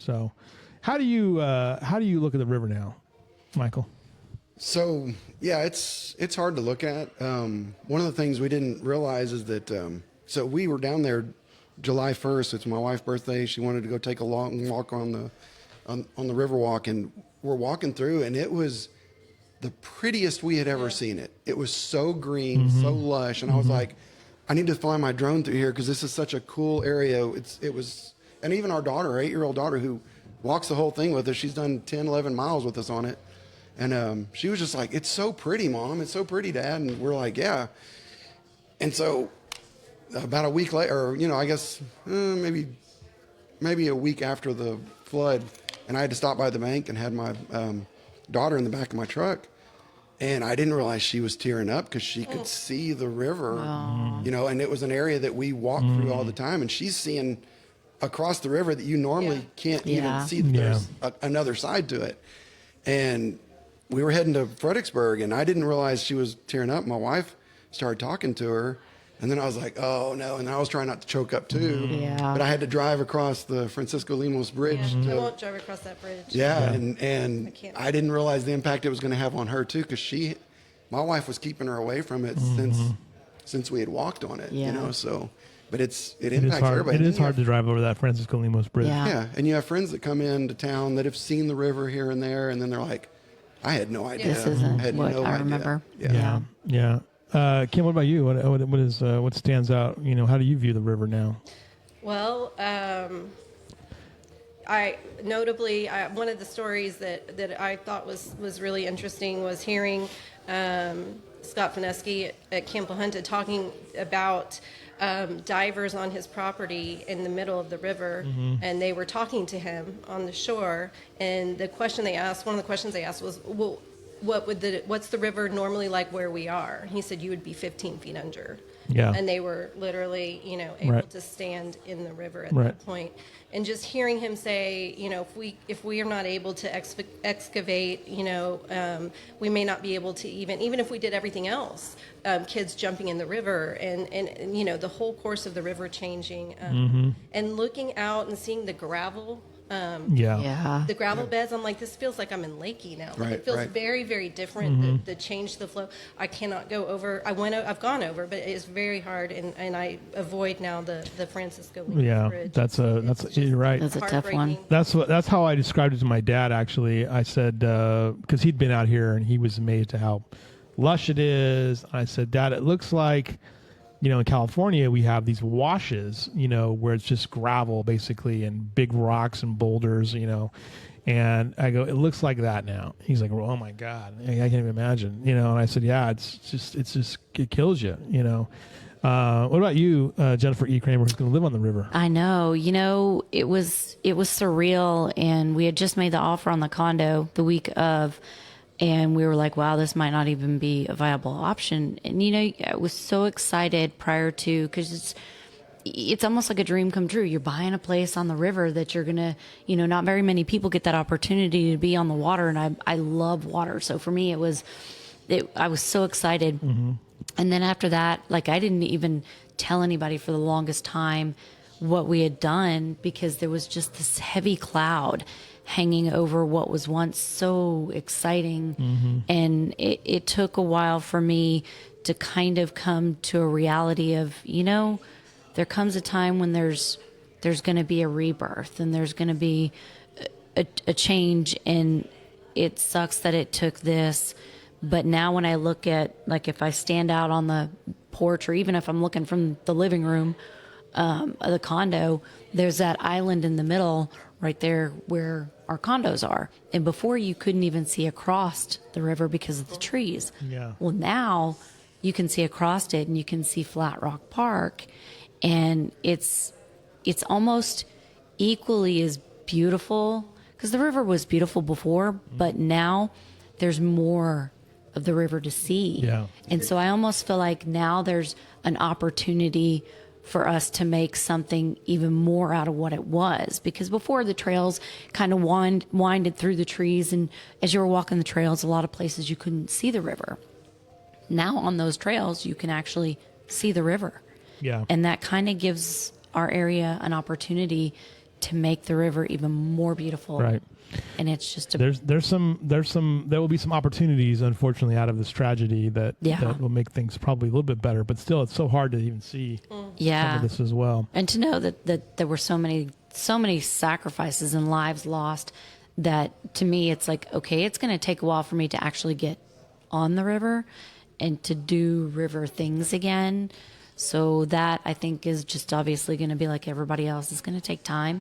So, how do you look at the river now, Michael? So yeah, it's hard to look at. One of the things we didn't realize is that so we were down there July 1st. It's my wife's birthday. She wanted to go take a long walk on the river walk, and we're walking through, and it was the prettiest we had ever seen it. It was so green, so lush, and I was like, I need to fly my drone through here because this is such a cool area. It was, and even our daughter, our 8-year-old daughter, who walks the whole thing with us, she's done 10, 11 miles with us on it. And she was just like, it's so pretty, Mom. It's so pretty, Dad. And we're like, yeah. And so about a week later, or, I guess maybe a week after the flood, and I had to stop by the bank and had my daughter in the back of my truck. And I didn't realize she was tearing up because she could see the river, and it was an area that we walk through all the time. And she's seeing across the river that you normally can't even see that there's another side to it. And we were heading to Fredericksburg, and I didn't realize she was tearing up. My wife started talking to her, and then I was like, oh, no. And I was trying not to choke up, too. Yeah. But I had to drive across the Francisco Lemos Bridge. I won't drive across that bridge. Yeah. And I didn't realize the impact it was going to have on her, too, because my wife was keeping her away from it since we had walked on it, so... But it impacts everybody. It is hard to drive over that Francisco Lemos Bridge. Yeah, and you have friends that come into town that have seen the river here and there, and then they're like, I had no idea. This isn't I had what no I idea. remember. Yeah. Kim, what about you? What stands out? How do you view the river now? Well, one of the stories that I thought was really interesting was hearing Scott Fineski at Camp Lahunta talking about divers on his property in the middle of the river, and they were talking to him on the shore. And one of the questions they asked was, well, what's the river normally like where we are? He said, you would be 15 feet under. Yeah. And they were literally, able to stand in the river at that point. And just hearing him say, if we are not able to excavate, we may not be able to even if we did everything else, kids jumping in the river and the whole course of the river changing, and looking out and seeing the gravel. The gravel beds, I'm like, this feels like I'm in Lakey now. It feels very, very different. The change, the flow. I cannot go over. I've gone over, but it's very hard, and I avoid now the Francisco Bridge. You're right. That's a tough one. That's how I described it to my dad. Actually, I said because he'd been out here and he was amazed at how lush it is. I said, Dad, it looks like. In California, we have these washes, where it's just gravel basically and big rocks and boulders, and I go, it looks like that now. He's like, well, oh my God, I can't even imagine, and I said, yeah, it kills you, What about you, Jennifer E. Kramer, who's going to live on the river? I know, it was surreal, and we had just made the offer on the condo the week of. And we were like, wow, this might not even be a viable option. And, I was so excited prior to, because it's almost like a dream come true. You're buying a place on the river that you're going to, not very many people get that opportunity to be on the water. And I love water. So for me, I was so excited. And then after that, I didn't even tell anybody for the longest time what we had done, because there was just this heavy cloud hanging over what was once so exciting. And it took a while for me to kind of come to a reality of, there comes a time when there's going to be a rebirth, and there's going to be a change, and it sucks that it took this. But now when I look at, if I stand out on the porch, or even if I'm looking from the living room of the condo, there's that island in the middle right there where our condos are. And before, you couldn't even see across the river because of the trees. Yeah. Well, now you can see across it, and you can see Flat Rock Park. And it's almost equally as beautiful, because the river was beautiful before, but now there's more of the river to see. Yeah. And so I almost feel like now there's an opportunity for us to make something even more out of what it was. Because before, the trails kind of winded through the trees, and as you were walking the trails, a lot of places you couldn't see the river. Now on those trails, you can actually see the river. Yeah. And that kind of gives our area an opportunity to make the river even more beautiful. Right. And it's just there will be some opportunities, unfortunately, out of this tragedy that will make things probably a little bit better. But still, it's so hard to even see some of this as well. And to know that there were so many sacrifices and lives lost, that to me it's like, okay, it's going to take a while for me to actually get on the river and to do river things again. So that, I think, is just obviously going to be like everybody else. It's going to take time.